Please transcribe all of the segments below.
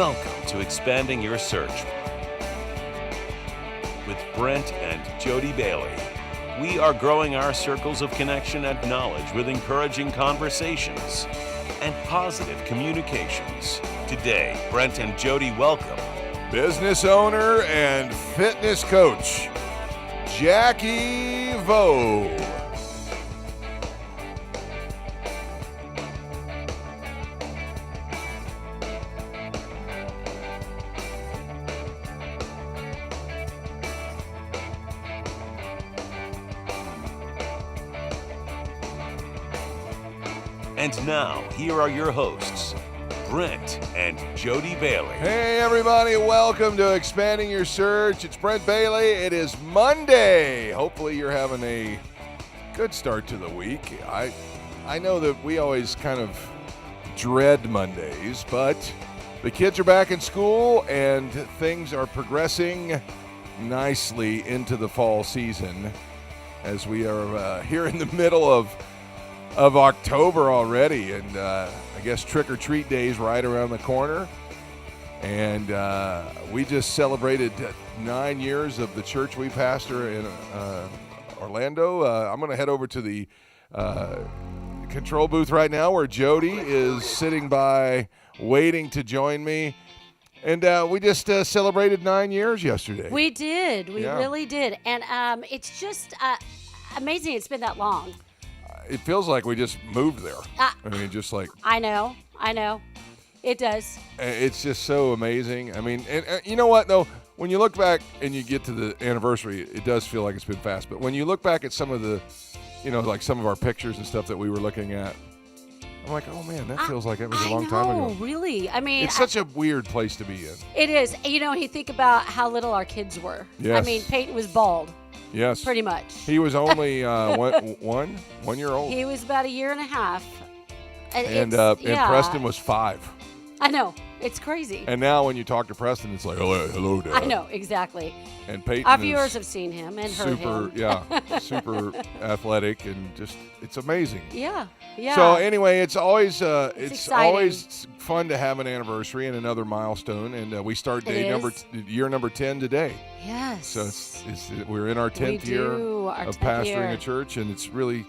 Welcome to Expanding Your Search with Brent and JVoFIT. We are growing our circles of connection and knowledge with encouraging conversations and positive communications. Today, Brent and Jody welcome business owner and fitness coach, JVo. And now, here are your hosts, Brent and JVoFIT. Hey everybody, welcome to Expanding Your Search. It's Brent Bailey. It is Monday. Hopefully you're having a good start to the week. I know that we always kind of dread Mondays, but the kids are back in school and things are progressing nicely into the fall season as we are here in the middle of October already, and I guess trick-or-treat day is right around the corner. And we just celebrated 9 years of the church we pastor in Orlando. I'm going to head over to the control booth right now where Jody is sitting by waiting to join me. And we just celebrated 9 years yesterday. We did. We really did. And it's just amazing it's been that long. It feels like we just moved there. I mean, just like... I know. It does. It's just so amazing. I mean, and you know what, though? When you look back and you get to the anniversary, it does feel like it's been fast. But when you look back at some of the, like some of our pictures and stuff that we were looking at, I'm like, oh, man, that feels like it was a long time ago. Really. I mean... It's such a weird place to be in. It is. You think about how little our kids were. Yes. I mean, Peyton was bald. Yes. Pretty much. He was only 1 year old. He was about a year and a half. And Preston was 5. I know. It's crazy. And now when you talk to Preston, it's like, hello, Dad. I know, exactly. And Peyton our viewers have seen him and heard him. Super athletic, and just, it's amazing. Yeah. So anyway, it's always fun to have an anniversary and another milestone, and we start year number 10 today. Yes. So we're in our 10th year of pastoring a church, and it's really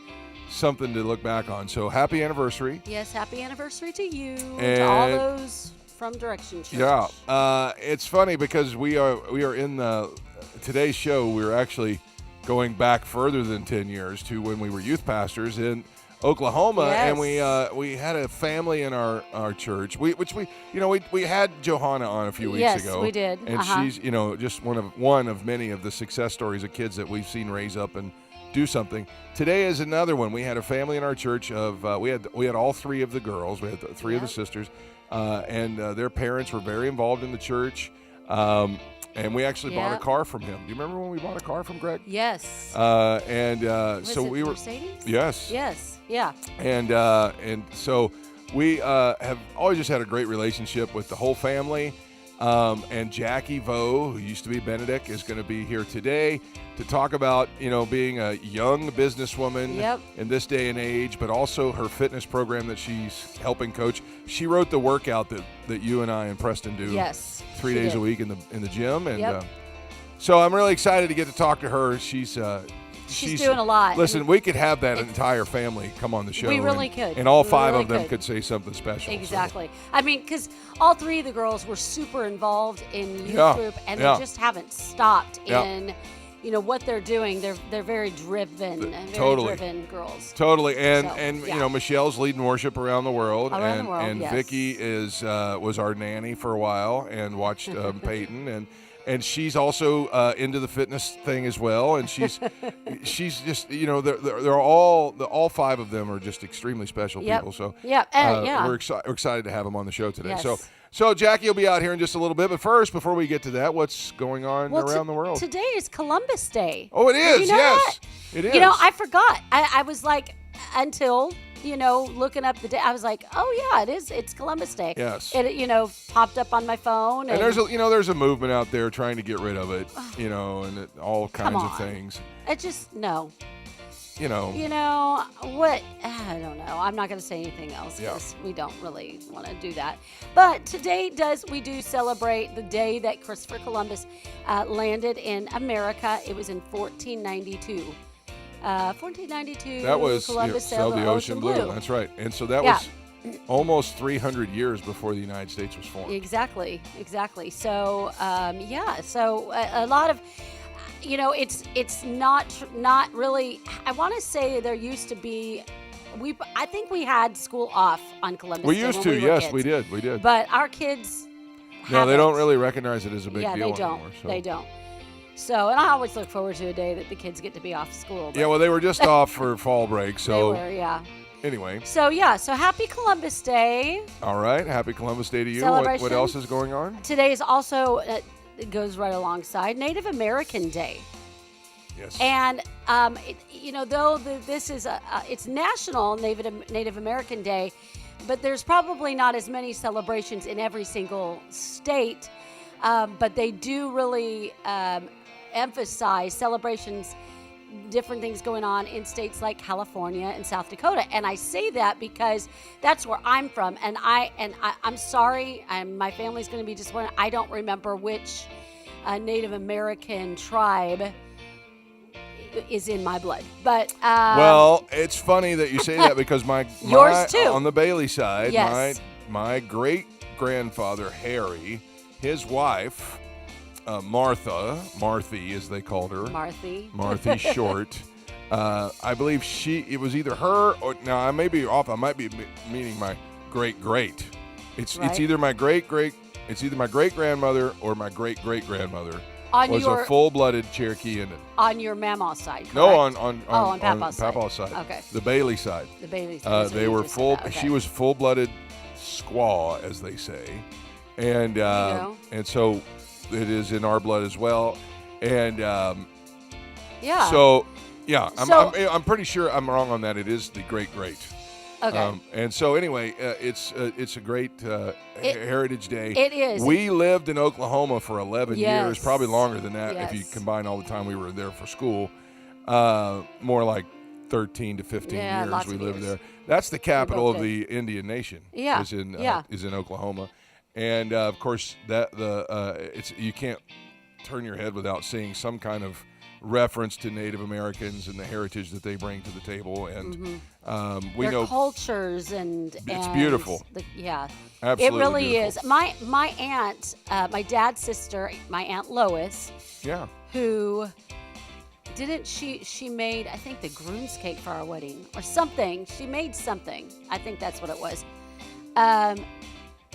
something to look back on. So happy anniversary. Yes, happy anniversary to you and to all those from Direction Church. Yeah. It's funny because we are in today's show, we're actually going back further than 10 years to when we were youth pastors in Oklahoma. Yes. And we had a family in our church. We had Johanna on a few weeks ago. Yes, we did. And she's just one of many of the success stories of kids that we've seen raise up and do something. Today is another one. We had a family in our church of we had all 3 of the girls. We had three of the sisters, and their parents were very involved in the church. And we actually bought a car from him. Do you remember when we bought a car from Greg? Yes. So we were Mercedes? Yes. Yeah. And so we have always just had a great relationship with the whole family. And JVo, who used to be Benedict, is going to be here today to talk about, being a young businesswoman in this day and age, but also her fitness program that she's helping coach. She wrote the workout that you and I and Preston do 3 days a week in the gym. And so I'm really excited to get to talk to her. She's doing a lot. Listen, we could have that entire family come on the show. We really could. And all 5 of them could say something special. Exactly. So. I mean, because all 3 of the girls were super involved in youth group, and they just haven't stopped in, what they're doing. They're very driven, driven girls. Totally. And Michelle's leading worship around the world. And yes. Vicky was our nanny for a while and watched Peyton, and she's also into the fitness thing as well. And she's just, they're all 5 of them are just extremely special people. So we're excited to have them on the show today. Yes. So Jackie will be out here in just a little bit. But first, before we get to that, what's going on around the world? Today is Columbus Day. Oh, it is. Did you know yes, that? It is. I forgot. I was like, until looking up the day, I was like, oh yeah, it is. It's Columbus Day. Yes. It popped up on my phone. And there's a movement out there trying to get rid of it, and all kinds of things. It just no. You know what? I don't know. I'm not going to say anything else because we don't really want to do that. But today we do celebrate the day that Christopher Columbus landed in America. It was in 1492. 1492. That was Columbus sailed the ocean blue. That's right. And so that was almost 300 years before the United States was formed. Exactly. So so a lot of. It's not really. I want to say there used to be. I think we had school off on Columbus Day. We used to, yes, we did. But our kids. No, they don't really recognize it as a big deal anymore. They don't. So, and I always look forward to a day that the kids get to be off school. Yeah, well, they were just off for fall break, so. They were, yeah. Anyway. So happy Columbus Day. All right, happy Columbus Day to you. What else is going on? Today is also. It goes right alongside Native American Day. Yes. And though this is it's National Native American Day, but there's probably not as many celebrations in every single state. But they do really emphasize celebrations, different things going on in states like California and South Dakota. And I say that because that's where I'm from. And I'm sorry, my family's going to be disappointed. I don't remember which Native American tribe is in my blood. But well, it's funny that you say that because yours too. On the Bailey side, yes. my great grandfather Harry, his wife Marthy as they called her, Marthy Short. I believe it was either her or now I may be off. I might be meaning my great. It's either my great grandmother or my great grandmother. Was a full-blooded Cherokee Indian. On your mama's side, correct? No, on Papa's side. Okay. The Bailey side. The Bailey side. They were full. Okay. She was full-blooded squaw, as they say, and so it is in our blood as well. And So I'm pretty sure I'm wrong on that. It is the great. Okay. And so anyway, it's a great Heritage Day. It is. We lived in Oklahoma for 11 years, probably longer than that if you Yes. combine all the time we were there for school. More like 13 to 15 years lots we of lived years. there. That's the capital of did. the Indian Nation. Yeah. Is in Oklahoma, and of course you can't turn your head without seeing some kind of reference to Native Americans and the heritage that they bring to the table, and we Their know cultures and it's beautiful. Absolutely it really beautiful. is. My aunt, my dad's sister, my Aunt Lois, who didn't she made I think the groom's cake for our wedding or something. She made something. I think that's what it was.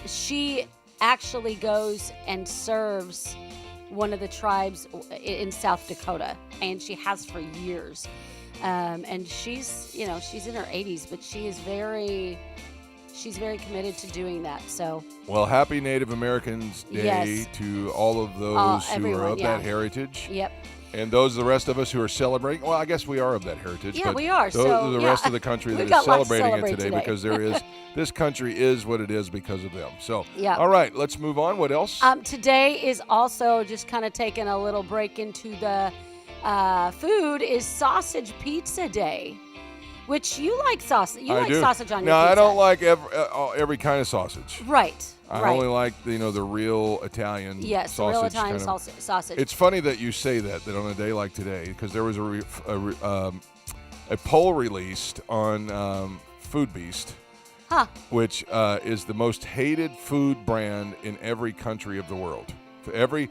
She actually goes and serves one of the tribes in South Dakota, and she has for years. And she's in her 80s, but she's very committed to doing that. So, well, happy Native Americans Day to all of those who are of that heritage. Yep. And those are the rest of us who are celebrating. Well, I guess we are of that heritage. Yeah, but we are. Those are the rest of the country that is celebrating it today because this country is what it is because of them. So, all right, let's move on. What else? Today is also just kind of taking a little break into the food is Sausage Pizza Day, which you like sausage. You like sausage on your pizza. No, I don't like every kind of sausage. Right. I only like the real Italian sausage. The real Italian sausage. It's funny that you say that on a day like today because there was a poll released on Food Beast, which is the most hated food brand in every country of the world. The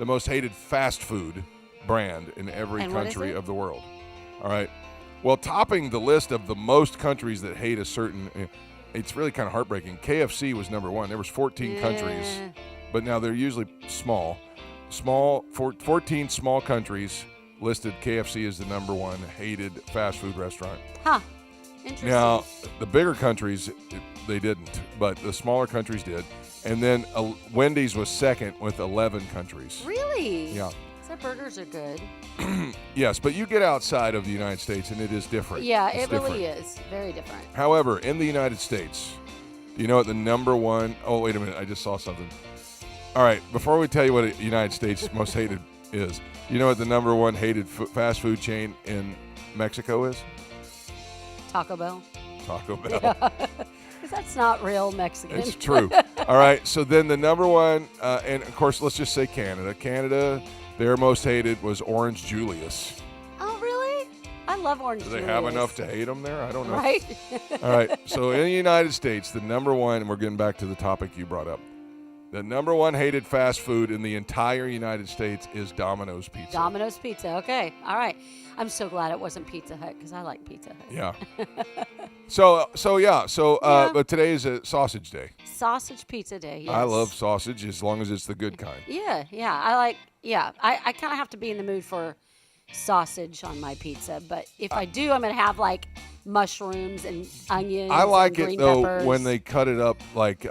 most hated fast food brand in every country of the world. All right. Well, topping the list of the most countries that hate a certain, it's really kind of heartbreaking. KFC was number one. There was 14 countries, but now they're usually small. 14 small countries listed KFC as the number one hated fast food restaurant. Interesting. Now, the bigger countries, they didn't, but the smaller countries did. And then Wendy's was second with 11 countries. Really? Yeah. Their burgers are good. Yes, but you get outside of the United States and it is different. Yeah, it's really is. Very different. However, in the United States, do you know what the number one... Oh, wait a minute. I just saw something. All right, before we tell you what the United States most hated is, you know what the number one hated fast food chain in Mexico is? Taco Bell. Taco Bell. Yeah. That's not real Mexican. It's true. All right. So then the number one, and of course, let's just say Canada. Canada, their most hated was Orange Julius. Oh, really? I love Orange Julius. Do they have enough to hate them there? I don't know. Right? All right. So in the United States, the number one, and we're getting back to the topic you brought up, the number one hated fast food in the entire United States is Domino's Pizza. Domino's Pizza. Okay. All right. I'm so glad it wasn't Pizza Hut because I like Pizza Hut. Yeah. But today is a sausage day. Sausage pizza day. Yes. I love sausage as long as it's the good kind. Yeah. I kind of have to be in the mood for sausage on my pizza, but if I do, I'm going to have like mushrooms and onions. I like and it though peppers. when they cut it up like.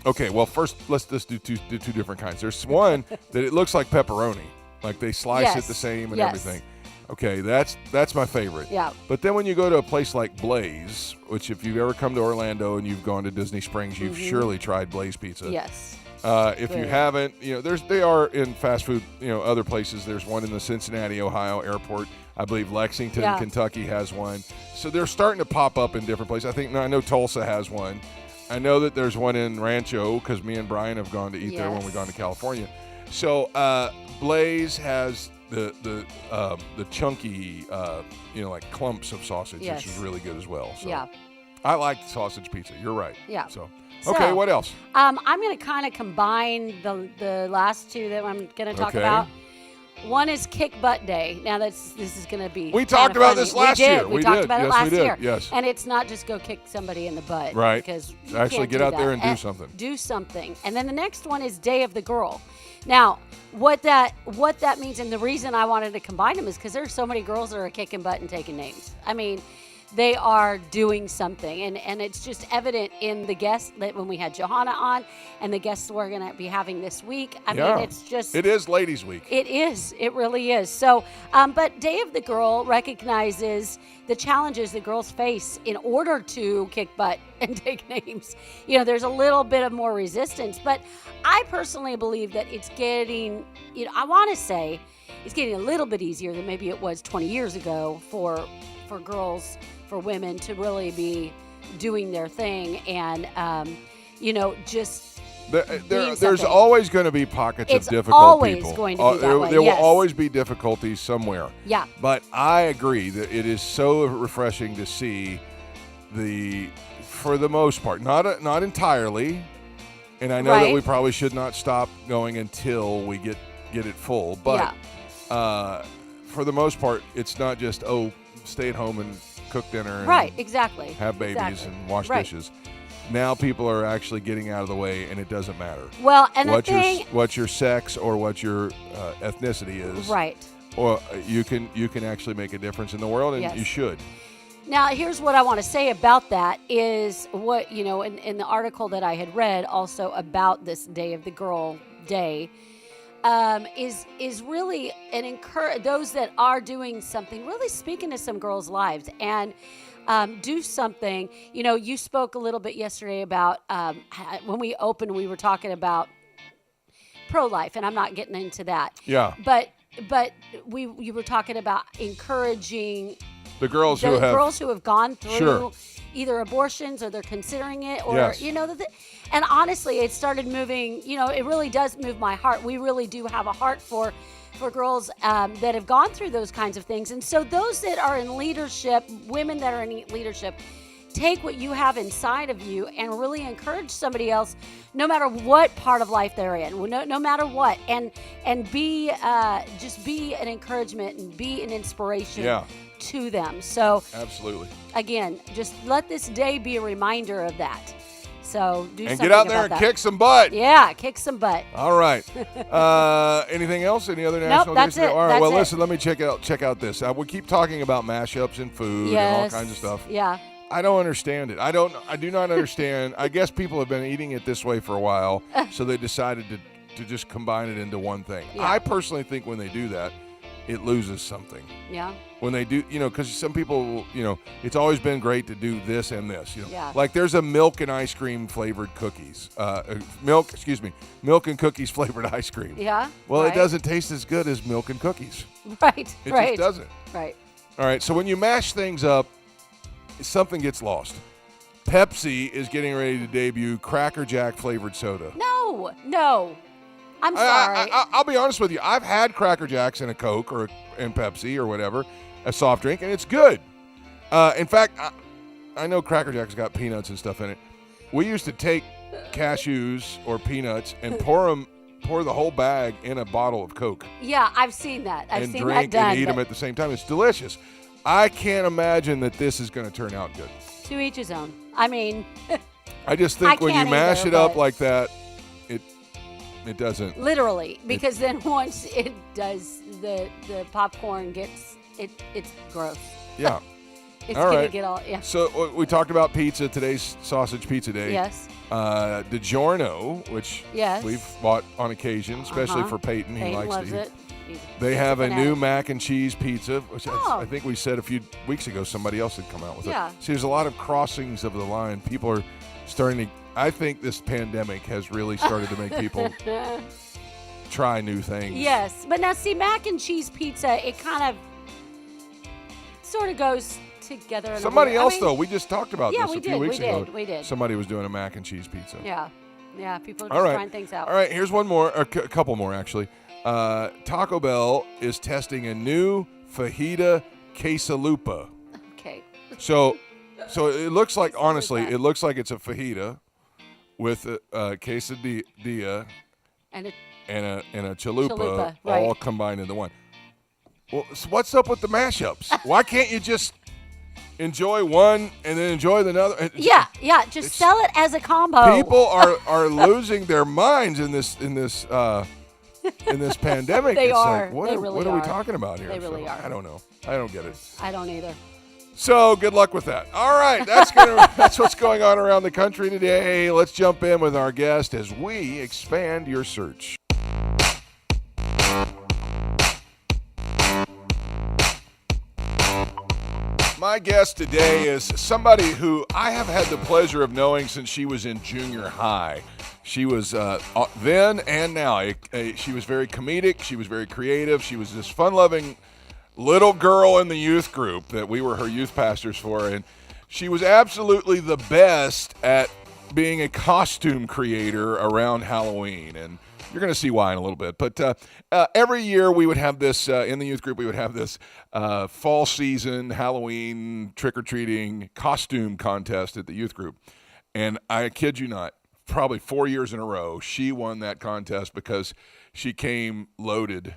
Okay, well first let's just do two different kinds. There's one that it looks like pepperoni, like they slice it the same and everything. Okay, that's my favorite. Yeah. But then when you go to a place like Blaze, which if you've ever come to Orlando and you've gone to Disney Springs, you've surely tried Blaze Pizza. Yes. If you haven't, they are in fast food, other places. There's one in the Cincinnati, Ohio airport. I believe Lexington, Kentucky has one. So they're starting to pop up in different places. I know Tulsa has one. I know that there's one in Rancho because me and Brian have gone to eat there when we've gone to California. So Blaze has the chunky, like clumps of sausage, which is really good as well. So I like sausage pizza. You're right. Yeah. So okay, what else? I'm going to kind of combine the last two that I'm going to talk about. One is Kick Butt Day. Now this is going to be. We talked about this last year. We talked about it last year. Yes. And it's not just go kick somebody in the butt. Right. Because you actually can't get do out that. there and do something. Do something. And then the next one is Day of the Girl. Now, what that means, and the reason I wanted to combine them is because there's so many girls that are kicking butt and taking names. I mean, they are doing something, and it's just evident in the guests that when we had Johanna on and the guests we're going to be having this week. I mean, it's just... It is Ladies' Week. It is. It really is. So, but Day of the Girl recognizes the challenges that girls face in order to kick butt and take names. There's a little bit of more resistance, but I personally believe that it's getting, I want to say it's getting a little bit easier than maybe it was 20 years ago for girls, for women to really be doing their thing and, just there's always going to be pockets of difficult always people. Going to be that way. There will always be difficulties somewhere. Yeah. But I agree that it is so refreshing to see for the most part, not entirely, and I know that we probably should not stop going until we get it full, but for the most part, it's not just, stay at home and cook dinner and exactly. have babies and wash dishes. Now people are actually getting out of the way, and it doesn't matter. Well, and what your sex or what your ethnicity is, right? Or you can actually make a difference in the world, and you should. Now, here's what I want to say about that is what in the article that I had read also about this Day of the Girl Day. Is really those that are doing something, really speaking to some girls' lives and do something. You spoke a little bit yesterday about when we opened, we were talking about pro-life, and I'm not getting into that. Yeah. But you were talking about encouraging the girls who have gone through either abortions or they're considering it, or and honestly, it started moving. It really does move my heart. We really do have a heart for girls that have gone through those kinds of things, and so those that are in leadership, women that are in leadership, take what you have inside of you and really encourage somebody else, no matter what part of life they're in, no matter what, and be just be an encouragement and be an inspiration to them. So absolutely, again, just let this day be a reminder of that. So do and something get out there and kick some butt. Yeah, kick some butt. All right. Anything else? Any other national days? Nope, that's it. All right. Well, listen. Let me check out this. We keep talking about mashups and food and all kinds of stuff. Yeah. I don't understand it. I do not understand. I guess people have been eating it this way for a while, so they decided to just combine it into one thing. Yeah. I personally think when they do that, it loses something. Yeah. When they do, because some people, it's always been great to do this and this. Like there's a milk and ice cream flavored cookies. Milk and cookies flavored ice cream. Yeah. Well, it doesn't taste as good as milk and cookies. Right. It just doesn't. Right. All right, so when you mash things up, something gets lost. Pepsi is getting ready to debut Cracker Jack flavored soda. No. I'm sorry. I'll be honest with you. I've had Cracker Jacks in a Coke or in Pepsi or whatever, a soft drink, and it's good. In fact, I know Cracker Jack's got peanuts and stuff in it. We used to take cashews or peanuts and pour the whole bag in a bottle of Coke. Yeah, I've seen that. I've seen that done. And drink and eat them at the same time. It's delicious. I can't imagine that this is going to turn out good. To each his own. I mean, I just think when you mash it up like that, it doesn't. Literally, because then once it does, the popcorn gets it's gross. Yeah. It's going to get all, yeah. So we talked about pizza. Today's Sausage Pizza Day. Yes. DiGiorno, which we've bought on occasion, especially for Peyton. He likes loves to eat. it. They have a new mac and cheese pizza, which I think we said a few weeks ago somebody else had come out with it. See, there's a lot of crossings of the line. People are starting to, I think this pandemic has really started to make people try new things. Yes. But now, see, mac and cheese pizza, it kind of sort of goes together. Somebody else, though, we just talked about this a few weeks ago. We did. Somebody was doing a mac and cheese pizza. Yeah, people are just trying things out. All right, here's one more, a couple more, actually. Taco Bell is testing a new fajita quesalupa. Okay. So it looks like, honestly, it looks like it's a fajita with a quesadilla and a chalupa all combined into one. Well, so what's up with the mashups? Why can't you just enjoy one and then enjoy the other? Yeah. Just sell it as a combo. People are losing their minds in this pandemic. They it's are. Like, what are we talking about here? They really are. I don't know. I don't get it. I don't either. So good luck with that. All right, that's what's going on around the country today. Let's jump in with our guest as we expand your search. My guest today is somebody who I have had the pleasure of knowing since she was in junior high. She was then and now. She was very comedic. She was very creative. She was this fun-loving little girl in the youth group that we were her youth pastors for. And she was absolutely the best at being a costume creator around Halloween. And you're going to see why in a little bit. But every year we would have this, in the youth group, we would have this fall season, Halloween, trick-or-treating costume contest at the youth group. And I kid you not, probably 4 years in a row, she won that contest because she came loaded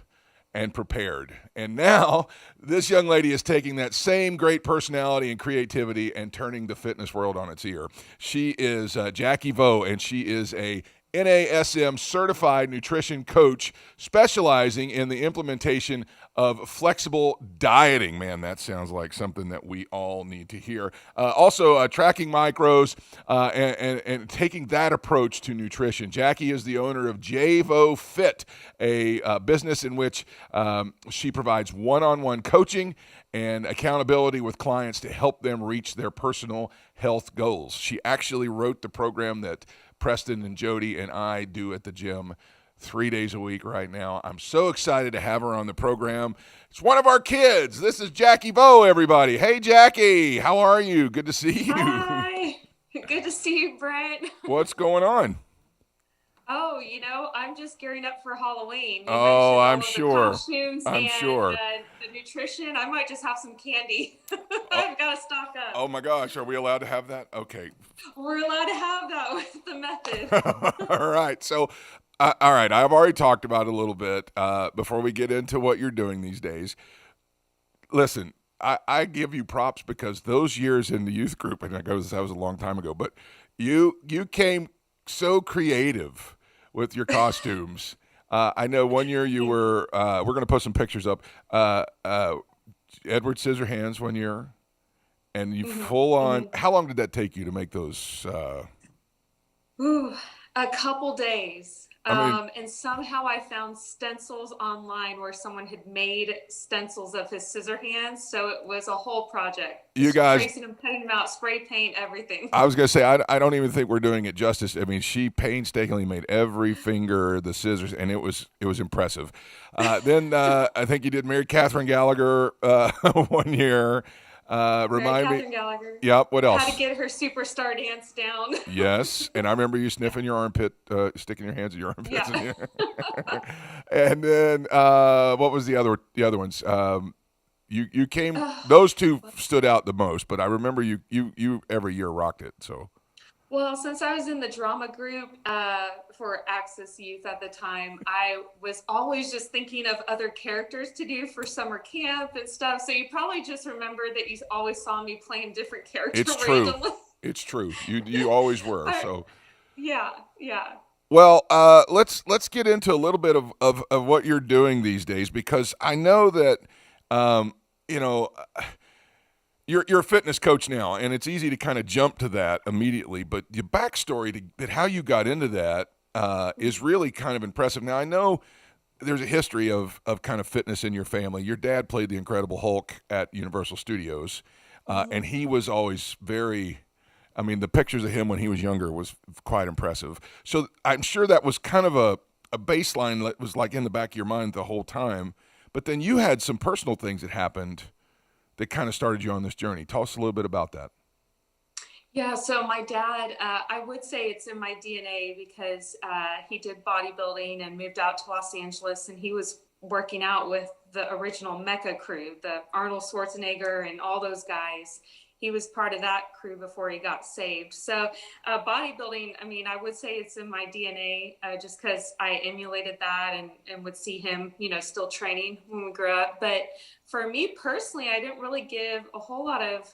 and prepared. And now this young lady is taking that same great personality and creativity and turning the fitness world on its ear. She is JVo, and she is a NASM Certified Nutrition Coach specializing in the implementation of flexible dieting. Man, that sounds like something that we all need to hear. Also, tracking macros and taking that approach to nutrition. Jackie is the owner of JVo Fit, a business in which she provides one-on-one coaching and accountability with clients to help them reach their personal health goals. She actually wrote the program that Preston and Jody and I do at the gym 3 days a week right now. I'm so excited to have her on the program. It's one of our kids. This is JVo, everybody. Hey, Jackie, how are you? Good to see you. Hi. Good to see you, Brent. What's going on? Oh, I'm just gearing up for Halloween. I'm sure. The costumes and the nutrition. I might just have some candy. I've got to stock up. Oh my gosh, are we allowed to have that? Okay. We're allowed to have that with the method. All right. So, all right. I've already talked about it a little bit before we get into what you're doing these days. Listen, I give you props because those years in the youth group, and that was a long time ago, but you came so creative with your costumes. I know one year you were, we're going to put some pictures up, Edward Scissorhands one year, and you full on, how long did that take you to make those? A couple days. And somehow I found stencils online where someone had made stencils of his scissor hands. So it was a whole project. You guys tracing them, cutting them out, spray paint, everything. I was going to say, I don't even think we're doing it justice. I mean, she painstakingly made every finger the scissors, and it was impressive. Then I think you did Mary Catherine Gallagher 1 year. Remind me. Catherine Gallagher. Yep. What else? How to get her superstar dance down. Yes, and I remember you sniffing your armpit, sticking your hands in your armpits. Yeah. And then what was the other ones? You came. Those two stood out the most, but I remember you every year rocked it. So. Well, since I was in the drama group for Access Youth at the time, I was always just thinking of other characters to do for summer camp and stuff. So you probably just remember that you always saw me playing different characters. It's randomly. true. It's true. You always were. So. Yeah. Well, let's get into a little bit of what you're doing these days, because I know that you're a fitness coach now, and it's easy to kind of jump to that immediately. But your backstory to how you got into that is really kind of impressive. Now, I know there's a history of kind of fitness in your family. Your dad played the Incredible Hulk at Universal Studios, and he was always very. I mean, the pictures of him when he was younger was quite impressive. So I'm sure that was kind of a baseline that was like in the back of your mind the whole time. But then you had some personal things that happened that kind of started you on this journey. Tell us a little bit about that. Yeah, so my dad, I would say it's in my DNA because he did bodybuilding and moved out to Los Angeles, and he was working out with the original Mecca crew, the Arnold Schwarzenegger and all those guys. He was part of that crew before he got saved. So bodybuilding, I mean, I would say it's in my DNA just because I emulated that and would see him, still training when we grew up. But for me personally, I didn't really give a whole lot of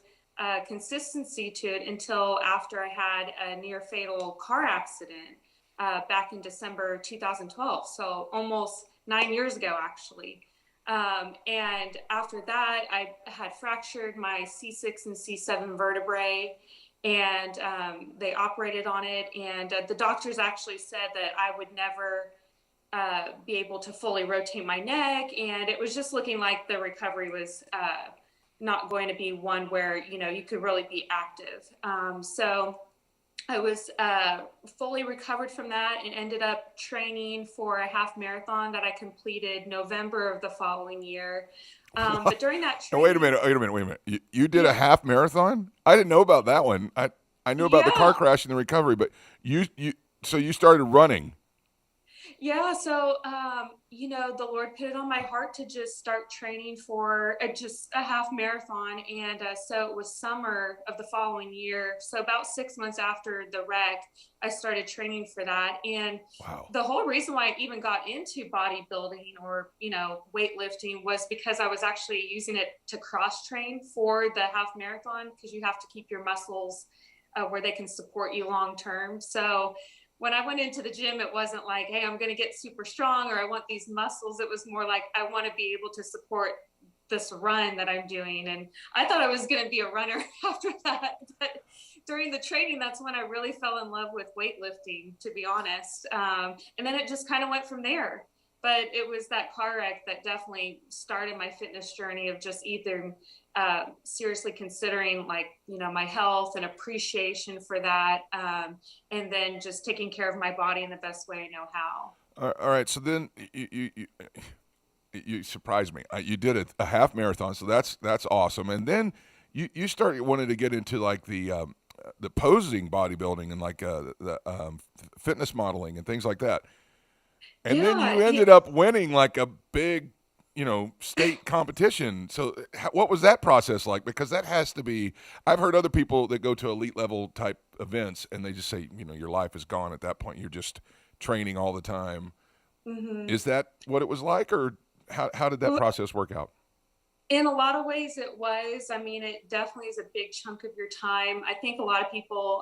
consistency to it until after I had a near fatal car accident back in December 2012. So almost 9 years ago, actually. And after that, I had fractured my C6 and C7 vertebrae, and they operated on it. And the doctors actually said that I would never be able to fully rotate my neck. And it was just looking like the recovery was not going to be one where, you could really be active. So I was fully recovered from that and ended up training for a half marathon that I completed November of the following year. But during that training, wait a minute. You did a half marathon? I didn't know about that one. I knew about the car crash and the recovery, but so you started running. Yeah, so the Lord put it on my heart to just start training for just a half marathon, and so it was summer of the following year. So about 6 months after the wreck, I started training for that. And the whole reason why I even got into bodybuilding or weightlifting was because I was actually using it to cross train for the half marathon, because you have to keep your muscles where they can support you long term. So when I went into the gym, it wasn't like, hey, I'm going to get super strong or I want these muscles. It was more like, I want to be able to support this run that I'm doing. And I thought I was going to be a runner after that. But during the training, that's when I really fell in love with weightlifting, to be honest. And then it just kind of went from there. But it was that car wreck that definitely started my fitness journey of just either seriously considering my health and appreciation for that. And then just taking care of my body in the best way I know how. All right. So then you surprised me. You did a half marathon. So that's awesome. And then you started wanting to get into like the posing bodybuilding and like the fitness modeling and things like that. And then you ended up winning like a big, state competition. So what was that process like? Because that has to be, I've heard other people that go to elite level type events and they just say, your life is gone at that point. You're just training all the time. Mm-hmm. Is that what it was like, or how did that process work out? In a lot of ways it was. I mean, it definitely is a big chunk of your time. I think a lot of people,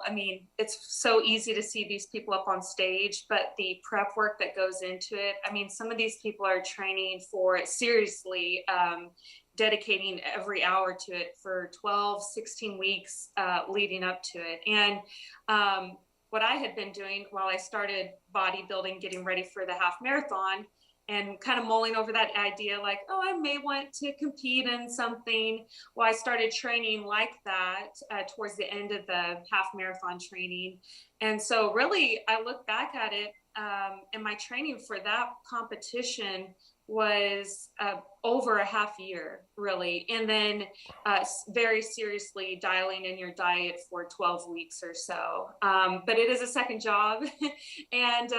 it's so easy to see these people up on stage, but the prep work that goes into it, some of these people are training for it seriously, dedicating every hour to it for 12, 16 weeks leading up to it. And what I had been doing while I started bodybuilding, getting ready for the half marathon, and kind of mulling over that idea, like, oh, I may want to compete in something. Well, I started training like that towards the end of the half marathon training. And so really, I look back at it, and my training for that competition was over a half year, really. And then very seriously dialing in your diet for 12 weeks or so. But it is a second job. And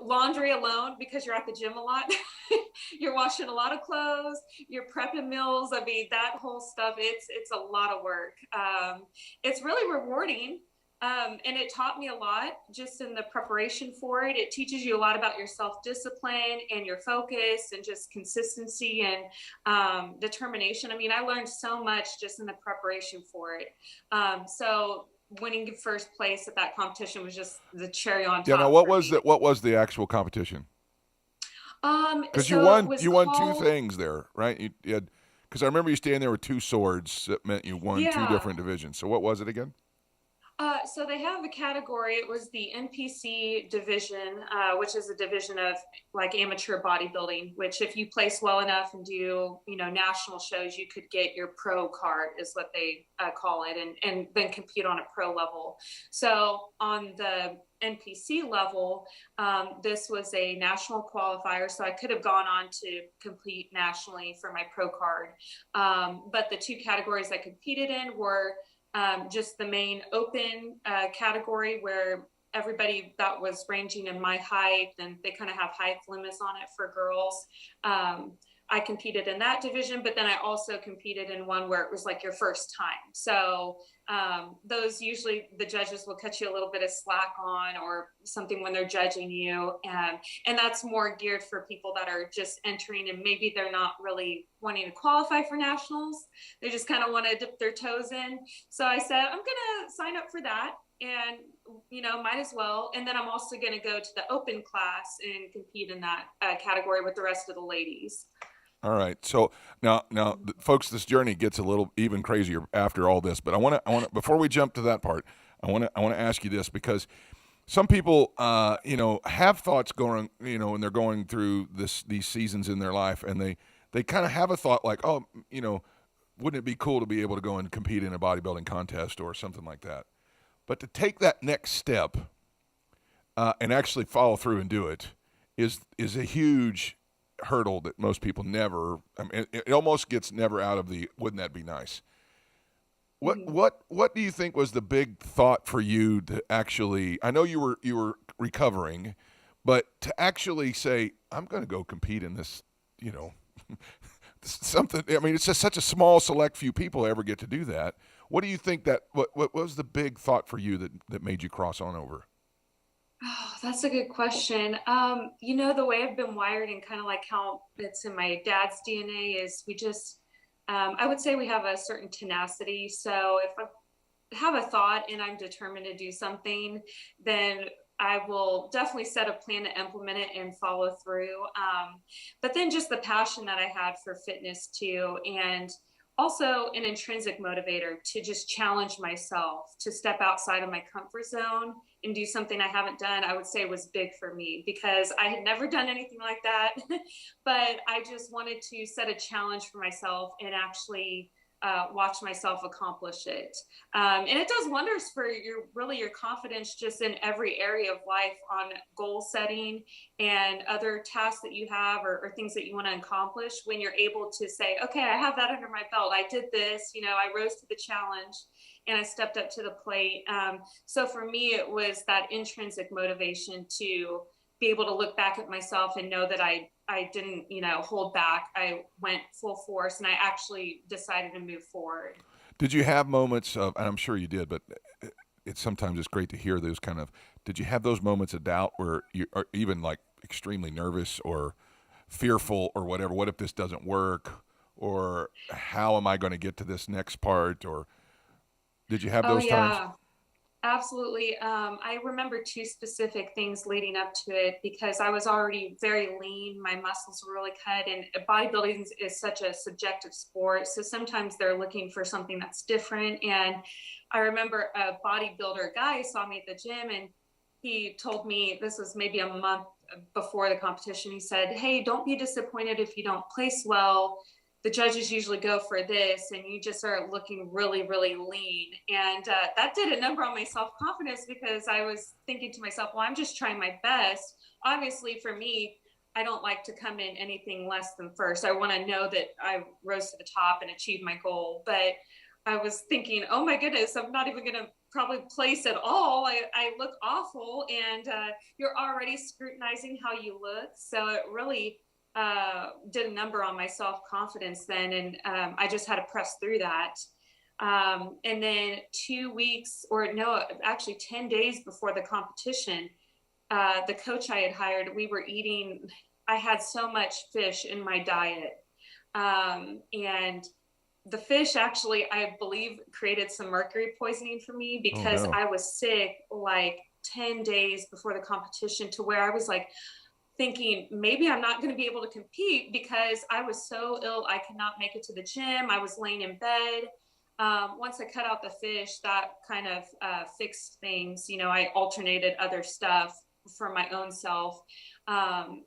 laundry alone, because you're at the gym a lot, you're washing a lot of clothes, you're prepping meals. I mean, that whole stuff, it's a lot of work. It's really rewarding. And it taught me a lot just in the preparation for it. It teaches you a lot about your self-discipline and your focus and just consistency and determination. I mean, I learned so much just in the preparation for it. So winning first place at that competition was just the cherry on top. Yeah. Now, what was the actual competition? Because you won 2 things there, right? You had, because I remember you standing there with 2 swords. That meant you won 2 different divisions. So what was it again? So they have a category. It was the NPC division, which is a division of like amateur bodybuilding, which if you place well enough and do, national shows, you could get your pro card is what they call it, and then compete on a pro level. So on the NPC level, this was a national qualifier. So I could have gone on to compete nationally for my pro card. But the 2 categories I competed in were just the main open category, where everybody that was ranging in my height, and they kind of have height limits on it for girls. I competed in that division, but then I also competed in one where it was like your first time. So those usually the judges will cut you a little bit of slack on or something when they're judging you. And that's more geared for people that are just entering, and maybe they're not really wanting to qualify for nationals. They just kind of want to dip their toes in. So I said, I'm going to sign up for that, and, might as well. And then I'm also going to go to the open class and compete in that category with the rest of the ladies. All right. So now, folks, this journey gets a little even crazier after all this. But I want to before we jump to that part, I want to ask you this, because some people, have thoughts going, when they're going through these seasons in their life, and they kind of have a thought like, oh, wouldn't it be cool to be able to go and compete in a bodybuilding contest or something like that? But to take that next step and actually follow through and do it is a huge hurdle that most people never. I mean, it almost gets never out of the. Wouldn't that be nice? What do you think was the big thought for you to actually? I know you were recovering, but to actually say, I'm going to go compete in this. Something. I mean, it's just such a small select few people ever get to do that. What do you think that? What was the big thought for you that made you cross on over? Oh, that's a good question. The way I've been wired, and kind of like how it's in my dad's DNA, is we just, I would say we have a certain tenacity. So if I have a thought and I'm determined to do something, then I will definitely set a plan to implement it and follow through. But then just the passion that I had for fitness too, and also an intrinsic motivator to just challenge myself, to step outside of my comfort zone and do something I haven't done, I would say was big for me, because I had never done anything like that. But I just wanted to set a challenge for myself and actually watch myself accomplish it. And it does wonders for your confidence just in every area of life, on goal setting and other tasks that you have or things that you want to accomplish, when you're able to say, okay, I have that under my belt. I did this, I rose to the challenge and I stepped up to the plate. So for me, it was that intrinsic motivation to be able to look back at myself and know that I didn't, hold back. I went full force, and I actually decided to move forward. Did you have moments of, and I'm sure you did, but sometimes it's great to hear those kind of, did you have those moments of doubt where you are even like extremely nervous or fearful or whatever? What if this doesn't work? Or how am I going to get to this next part? Or did you have those times? Absolutely. I remember two specific things leading up to it because I was already very lean. My muscles were really cut, and bodybuilding is such a subjective sport. So sometimes they're looking for something that's different. And I remember a bodybuilder guy saw me at the gym, and he told me, this was maybe a month before the competition. He said, "Hey, don't be disappointed if you don't place well. The judges usually go for this, and you just are looking really, really lean." And that did a number on my self-confidence because I was thinking to myself, well, I'm just trying my best. Obviously, for me, I don't like to come in anything less than first. I want to know that I rose to the top and achieved my goal. But I was thinking, oh my goodness, I'm not even going to probably place at all. I look awful, and you're already scrutinizing how you look. So it really did a number on my self-confidence then. And I just had to press through that. And then 2 weeks, or no, actually 10 days before the competition, the coach I had hired, we were eating, I had so much fish in my diet. And the fish actually, I believe, created some mercury poisoning for me because I was sick like 10 days before the competition, to where I was like thinking maybe I'm not going to be able to compete because I was so ill. I could not make it to the gym. I was laying in bed. Once I cut out the fish, that kind of fixed things. You know, I alternated other stuff for my own self.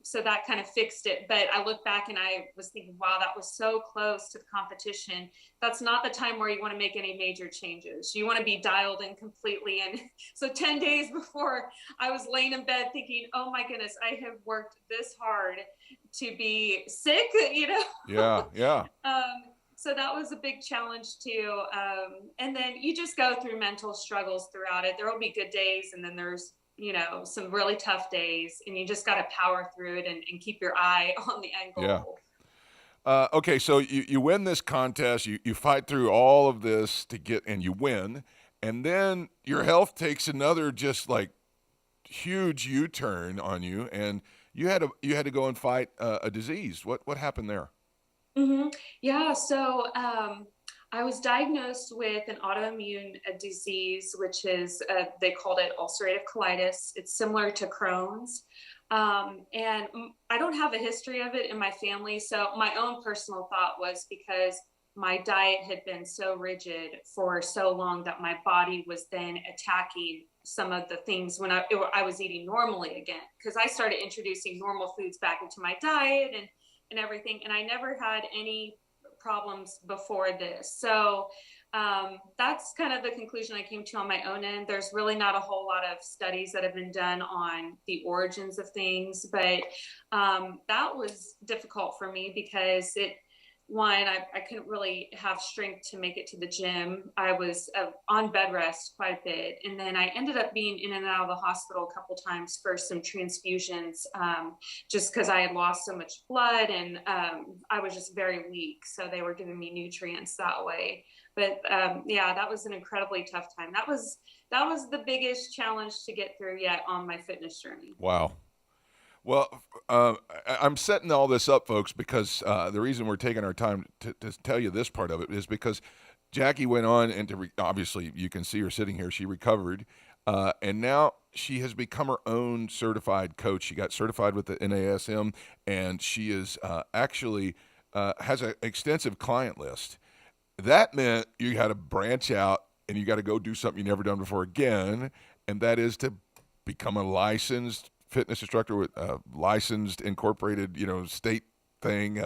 So that kind of fixed it. But I look back and I was thinking, wow, that was so close to the competition. That's not the time where you want to make any major changes. You want to be dialed in completely. And so 10 days before, I was laying in bed thinking, oh my goodness, I have worked this hard to be sick, you know? Yeah. So that was a big challenge too. And then you just go through mental struggles throughout it. There will be good days, and then there's, you know, some really tough days, and you just got to power through it and keep your eye on the end goal. Yeah. Okay, so you win this contest, you fight through all of this to get, and you win, and then your health takes another just like huge U-turn on you, and you had to go and fight a disease. What happened there? Mm-hmm. Yeah. So I was diagnosed with an autoimmune disease, which is, they called it ulcerative colitis. It's similar to Crohn's. And I don't have a history of it in my family. So my own personal thought was because my diet had been so rigid for so long that my body was then attacking some of the things when I was eating normally again, because I started introducing normal foods back into my diet and everything. And I never had any problems before this. So that's kind of the conclusion I came to on my own end. There's really not a whole lot of studies that have been done on the origins of things, but that was difficult for me because I couldn't really have strength to make it to the gym. I was on bed rest quite a bit. And then I ended up being in and out of the hospital a couple times for some transfusions, just because I had lost so much blood, and I was just very weak. So they were giving me nutrients that way. But yeah, that was an incredibly tough time. That was the biggest challenge to get through yet on my fitness journey. Wow. Well, I'm setting all this up, folks, because the reason we're taking our time to tell you this part of it is because Jackie went on and obviously you can see her sitting here. She recovered, and now she has become her own certified coach. She got certified with the NASM, and she is actually has an extensive client list. That meant you had to branch out and you got to go do something you never done before again, and that is to become a licensed fitness instructor with licensed, incorporated, state thing,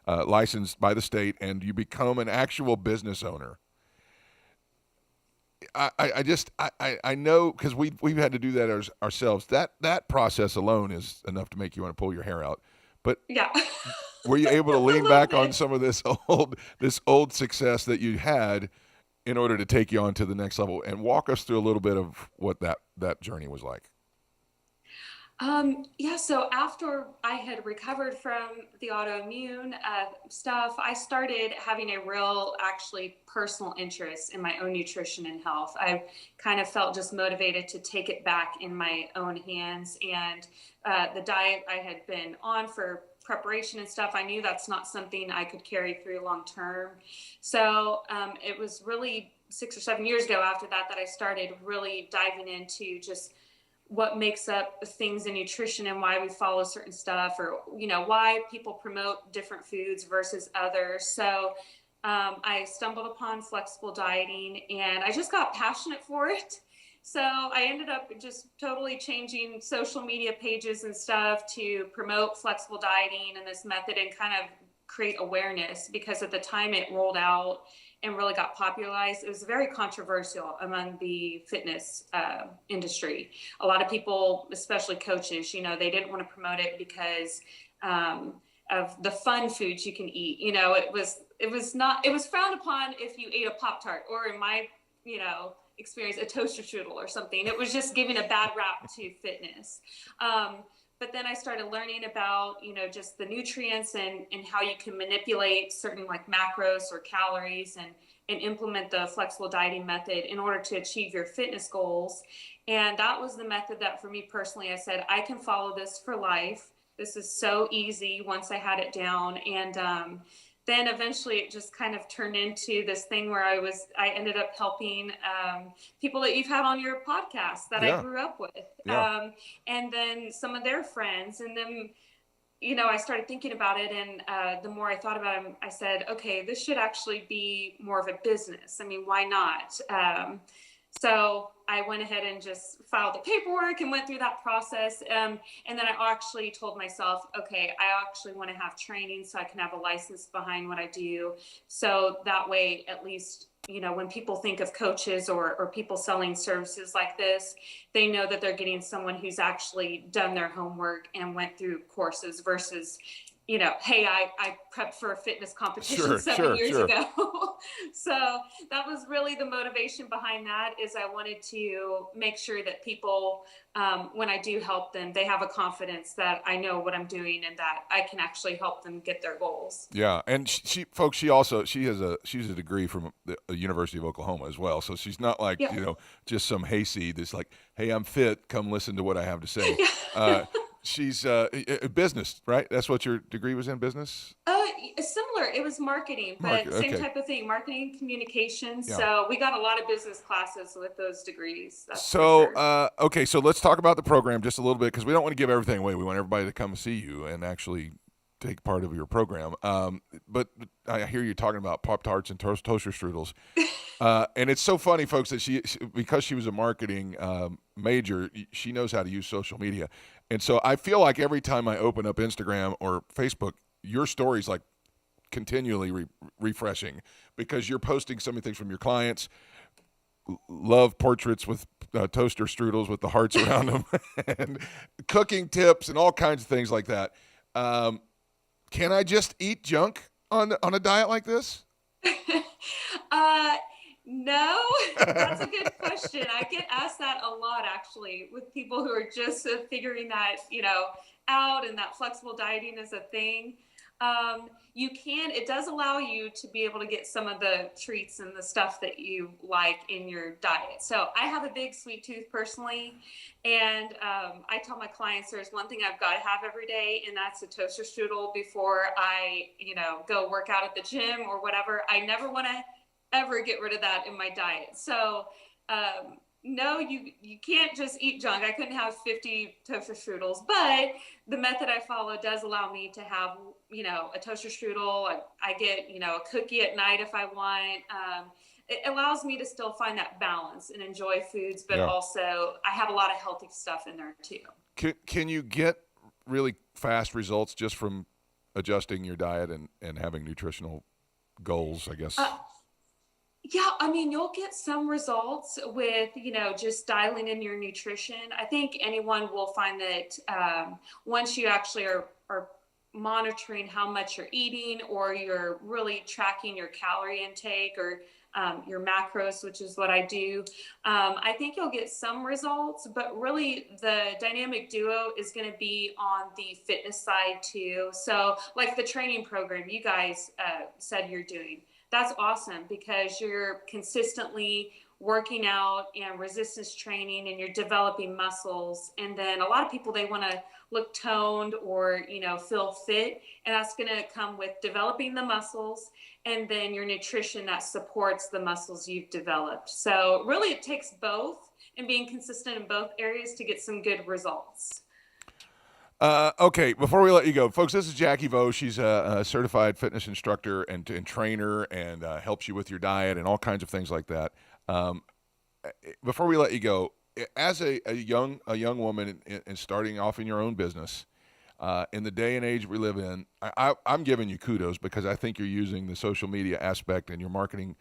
licensed by the state, and you become an actual business owner. I know, because we've had to do that ourselves. That process alone is enough to make you want to pull your hair out. But yeah. Were you able to lean back on some of this old success that you had in order to take you on to the next level, and walk us through a little bit of what that journey was like? Yeah, so after I had recovered from the autoimmune stuff, I started having a real, actually personal interest in my own nutrition and health. I kind of felt just motivated to take it back in my own hands. And the diet I had been on for preparation and stuff, I knew that's not something I could carry through long term. So it was really 6 or 7 years ago after that I started really diving into just what makes up things in nutrition and why we follow certain stuff, or, you know, why people promote different foods versus others. So I stumbled upon flexible dieting and I just got passionate for it. So I ended up just totally changing social media pages and stuff to promote flexible dieting and this method and kind of create awareness, because at the time it rolled out and really got popularized, it was very controversial among the fitness industry. A lot of people, especially coaches, you know, they didn't want to promote it because of the fun foods you can eat. You know, it was frowned upon if you ate a Pop-Tart, or in my, you know, experience, a toaster strudel or something. It was just giving a bad rap to fitness. But then I started learning about, you know, just the nutrients and how you can manipulate certain like macros or calories and implement the flexible dieting method in order to achieve your fitness goals. And that was the method that for me personally, I said, I can follow this for life. This is so easy once I had it down. And then eventually it just kind of turned into this thing where I ended up helping people that you've had on your podcast that I grew up with. And then some of their friends. And then, you know, I started thinking about it. And the more I thought about it, I said, okay, this should actually be more of a business. I mean, why not? So I went ahead and just filed the paperwork and went through that process. And then I actually told myself, okay, I actually want to have training so I can have a license behind what I do. So that way, at least, you know, when people think of coaches or people selling services like this, they know that they're getting someone who's actually done their homework and went through courses versus, you know, hey, I prepped for a fitness competition 7 years ago. So that was really the motivation behind that, is I wanted to make sure that people, when I do help them, they have a confidence that I know what I'm doing and that I can actually help them get their goals. Yeah. And she has a degree from the University of Oklahoma as well. So she's not like, you know, just some hayseed that's like, hey, I'm fit, come listen to what I have to say. She's business, right? That's what your degree was in, business? Similar. It was marketing, but same type of thing, marketing, communications. Yeah. So we got a lot of business classes with those degrees. Okay, so let's talk about the program just a little bit, because we don't want to give everything away. We want everybody to come see you and actually take part of your program. But I hear you talking about Pop-Tarts and toaster strudels. And it's so funny, folks, that she because she was a marketing major, she knows how to use social media. And so I feel like every time I open up Instagram or Facebook, your story's like continually refreshing, because you're posting so many things from your clients. Love portraits with toaster strudels with the hearts around them, and cooking tips and all kinds of things like that. Can I just eat junk on a diet like this? No, that's a good question. I get asked that a lot, actually, with people who are just figuring that, you know, out, and that flexible dieting is a thing. It does allow you to be able to get some of the treats and the stuff that you like in your diet. So I have a big sweet tooth personally. And I tell my clients there's one thing I've got to have every day, and that's a toaster strudel before I, you know, go work out at the gym or whatever. I never want to ever get rid of that in my diet. So no, you can't just eat junk. I couldn't have 50 toaster strudels, but the method I follow does allow me to have, you know, a toaster strudel. I get, you know, a cookie at night if I want. It allows me to still find that balance and enjoy foods, but also I have a lot of healthy stuff in there too. Can you get really fast results just from adjusting your diet and having nutritional goals, I guess? Yeah, I mean, you'll get some results with, you know, just dialing in your nutrition. I think anyone will find that once you actually are monitoring how much you're eating, or you're really tracking your calorie intake, or your macros, which is what I do, I think you'll get some results. But really, the dynamic duo is going to be on the fitness side too. So like the training program you guys said you're doing. That's awesome, because you're consistently working out and resistance training, and you're developing muscles. And then a lot of people, they want to look toned or, feel fit. And that's going to come with developing the muscles and then your nutrition that supports the muscles you've developed. So really it takes both and being consistent in both areas to get some good results. Okay, before we let you go, folks, this is JVo. She's a certified fitness instructor and trainer, and helps you with your diet and all kinds of things like that. Before we let you go, as a young woman and starting off in your own business, in the day and age we live in, I'm giving you kudos because I think you're using the social media aspect and your marketing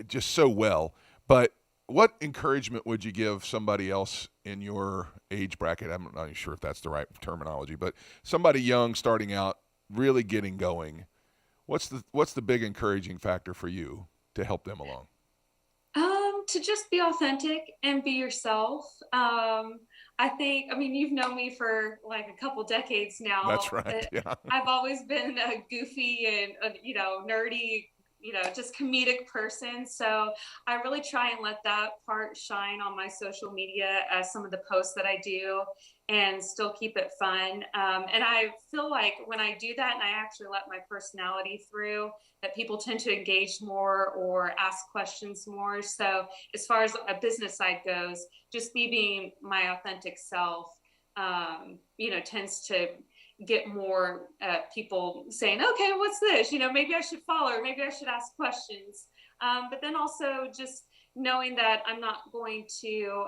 just so well. But what encouragement would you give somebody else in your age bracket? I'm not sure if that's the right terminology, but somebody young starting out, really getting going. What's the big encouraging factor for you to help them along? To just be authentic and be yourself. I think, you've known me for like a couple decades now. That's right. Yeah. I've always been a goofy and, nerdy, just comedic person. So I really try and let that part shine on my social media as some of the posts that I do, and still keep it fun. And I feel like when I do that and I actually let my personality through, that people tend to engage more or ask questions more. So as far as a business side goes, just being my authentic self, tends to get more people saying, okay, what's this? Maybe I should follow, or maybe I should ask questions. But then also just knowing that I'm not going to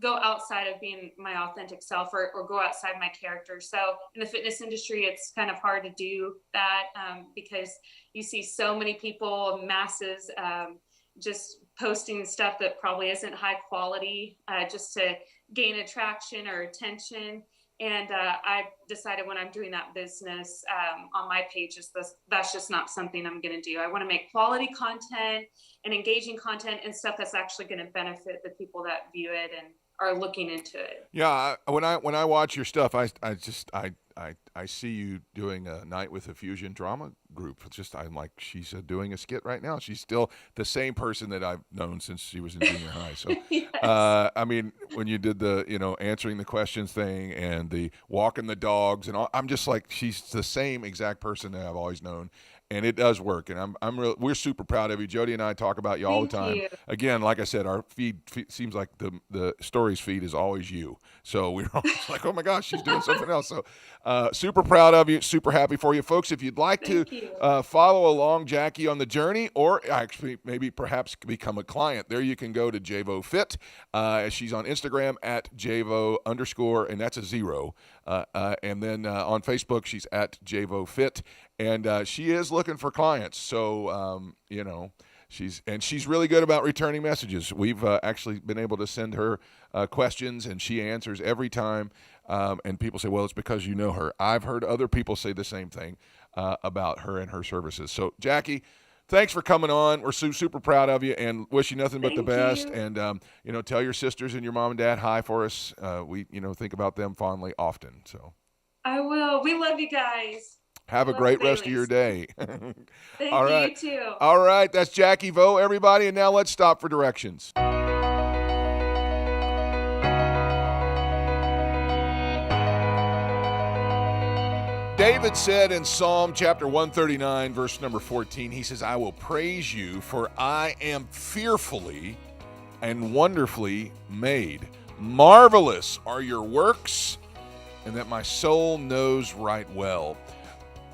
go outside of being my authentic self or go outside my character. So in the fitness industry, it's kind of hard to do that because you see so many people, masses, just posting stuff that probably isn't high quality just to gain attraction or attention. And I decided when I'm doing that business on my pages, that's just not something I'm going to do. I want to make quality content and engaging content and stuff that's actually going to benefit the people that view it and are looking into it. Yeah, when I watch your stuff, I see you doing a night with a fusion drama group. I'm like, she's doing a skit right now. She's still the same person that I've known since she was in junior high. So, yes. When you ddid the, answering the questions thing and the walking the dogs and all, I'm just like, she's the same exact person that I've always known. And it does work, and we're super proud of you. Jody and I talk about you all the time. You. Again, like I said, our feed seems like the stories feed is always you. So we're always like, oh my gosh, she's doing something else. So super proud of you, super happy for you, folks. If you'd like to follow along Jackie on the journey, or actually maybe perhaps become a client, there you can go to JVo Fit. She's on Instagram at JVo_, and that's a 0. And then on Facebook, she's at JVo Fit. And she is looking for clients, so she's really good about returning messages. We've actually been able to send her questions, and she answers every time. And people say, "Well, it's because you know her." I've heard other people say the same thing about her and her services. So, Jackie, thanks for coming on. We're super proud of you, and wish you nothing but the best. And tell your sisters and your mom and dad hi for us. We think about them fondly often. So I will. We love you guys. Have a great rest of your day. Thank All right. You too. All right. That's JVo, everybody. And now let's stop for directions. David said in Psalm chapter 139, verse number 14, he says, I will praise you, for I am fearfully and wonderfully made. Marvelous are your works, and that my soul knows right well.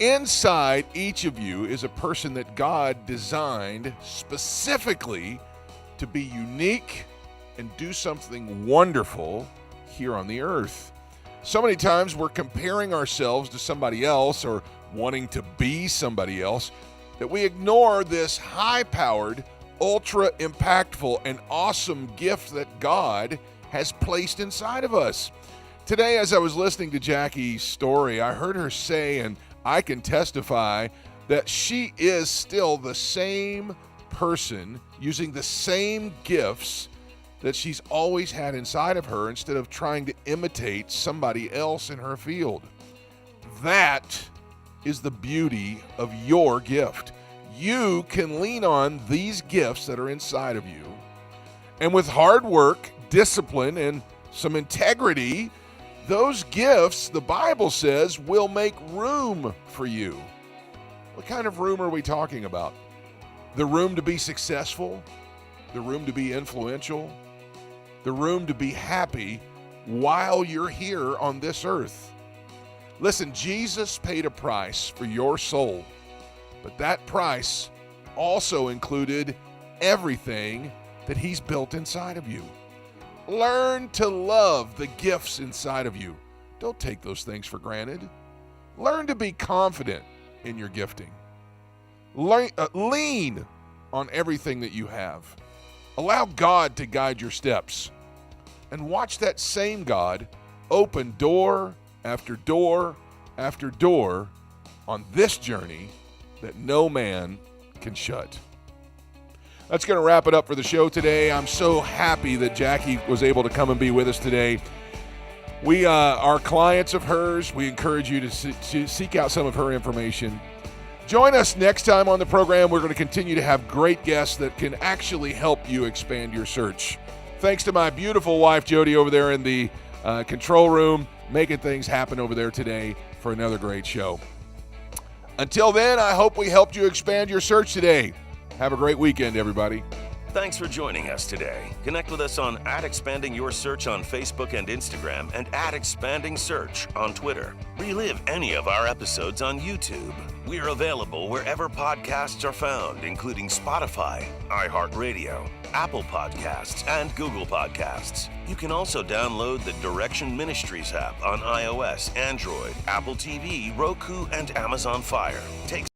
Inside each of you is a person that God designed specifically to be unique and do something wonderful here on the earth. So many times we're comparing ourselves to somebody else or wanting to be somebody else that we ignore this high-powered, ultra-impactful, and awesome gift that God has placed inside of us. Today, as I was listening to Jackie's story, I heard her say, and I can testify, that she is still the same person using the same gifts that she's always had inside of her instead of trying to imitate somebody else in her field. That is the beauty of your gift. You can lean on these gifts that are inside of you And with hard work, discipline, and some integrity, those gifts, the Bible says, will make room for you. What kind of room are we talking about? The room to be successful, the room to be influential, the room to be happy while you're here on this earth. Listen, Jesus paid a price for your soul, but that price also included everything that he's built inside of you. Learn to love the gifts inside of you. Don't take those things for granted. Learn to be confident in your gifting. Lean on everything that you have. Allow God to guide your steps. And watch that same God open door after door after door on this journey that no man can shut. That's going to wrap it up for the show today. I'm so happy that Jackie was able to come and be with us today. We are clients of hers. We encourage you to seek out some of her information. Join us next time on the program. We're going to continue to have great guests that can actually help you expand your search. Thanks to my beautiful wife, Jody, over there in the control room, making things happen over there today for another great show. Until then, I hope we helped you expand your search today. Have a great weekend, everybody. Thanks for joining us today. Connect with us on @expandingyoursearch on Facebook and Instagram and @expandingsearch on Twitter. Relive any of our episodes on YouTube. We're available wherever podcasts are found, including Spotify, iHeartRadio, Apple Podcasts, and Google Podcasts. You can also download the Direction Ministries app on iOS, Android, Apple TV, Roku, and Amazon Fire. Take